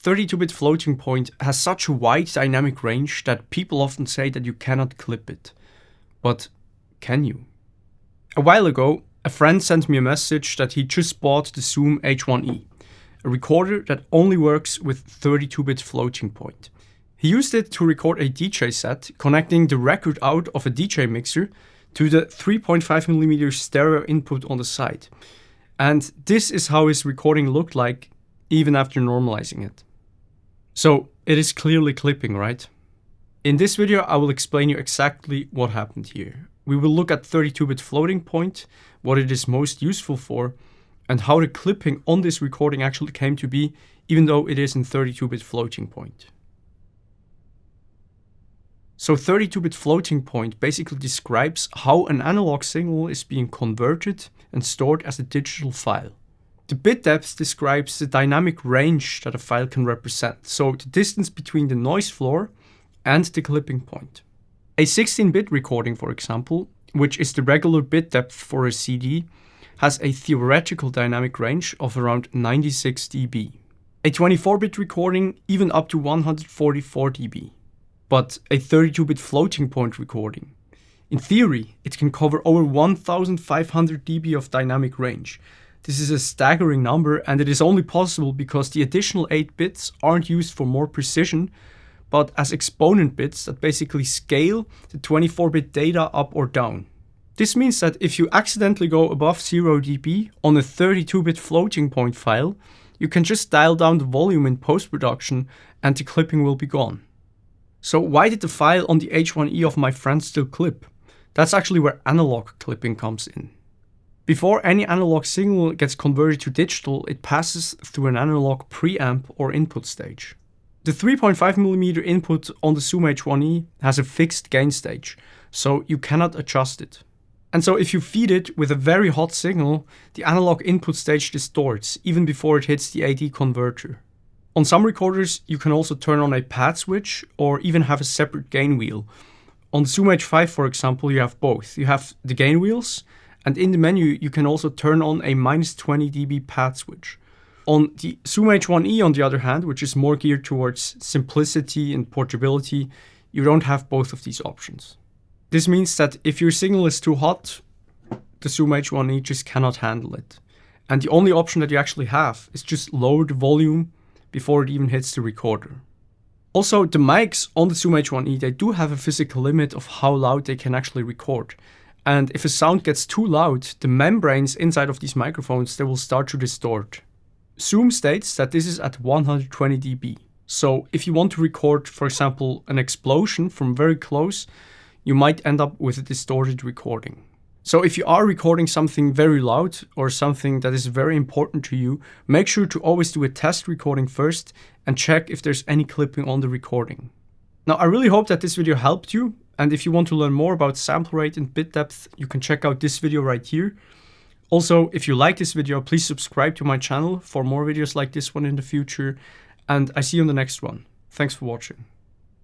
32-bit floating point has such a wide dynamic range that people often say that you cannot clip it. But can you? A while ago, a friend sent me a message that he just bought the Zoom H1e, a recorder that only works with 32-bit floating point. He used it to record a DJ set, connecting the record out of a DJ mixer to the 3.5mm stereo input on the side. And this is how his recording looked like even after normalizing it. So it is clearly clipping, right? In this video, I will explain you exactly what happened here. We will look at 32-bit floating point, what it is most useful for, and how the clipping on this recording actually came to be, even though it is in 32-bit floating point. So 32-bit floating point basically describes how an analog signal is being converted and stored as a digital file. The bit depth describes the dynamic range that a file can represent, so the distance between the noise floor and the clipping point. A 16-bit recording, for example, which is the regular bit depth for a CD, has a theoretical dynamic range of around 96 dB. A 24-bit recording even up to 144 dB. But a 32-bit floating point recording, in theory, it can cover over 1500 dB of dynamic range. This is a staggering number, and it is only possible because the additional 8 bits aren't used for more precision, but as exponent bits that basically scale the 24-bit data up or down. This means that if you accidentally go above 0 dB on a 32-bit floating point file, you can just dial down the volume in post-production and the clipping will be gone. So why did the file on the H1e of my friend still clip? That's actually where analog clipping comes in. Before any analog signal gets converted to digital, it passes through an analog preamp or input stage. The 3.5mm input on the Zoom H1e has a fixed gain stage, so you cannot adjust it. And so if you feed it with a very hot signal, the analog input stage distorts even before it hits the AD converter. On some recorders, you can also turn on a pad switch or even have a separate gain wheel. On the Zoom H5, for example, you have both. You have the gain wheels, and in the menu, you can also turn on a -20 dB pad switch. On the Zoom H1e, on the other hand, which is more geared towards simplicity and portability, you don't have both of these options. This means that if your signal is too hot, the Zoom H1e just cannot handle it. And the only option that you actually have is just lower the volume before it even hits the recorder. Also, the mics on the Zoom H1e, they do have a physical limit of how loud they can actually record. And if a sound gets too loud, the membranes inside of these microphones, they will start to distort. Zoom states that this is at 120 dB. So if you want to record, for example, an explosion from very close, you might end up with a distorted recording. So if you are recording something very loud or something that is very important to you, make sure to always do a test recording first and check if there's any clipping on the recording. Now, I really hope that this video helped you. And if you want to learn more about sample rate and bit depth, you can check out this video right here. Also, if you like this video, please subscribe to my channel for more videos like this one in the future. And I see you in the next one. Thanks for watching.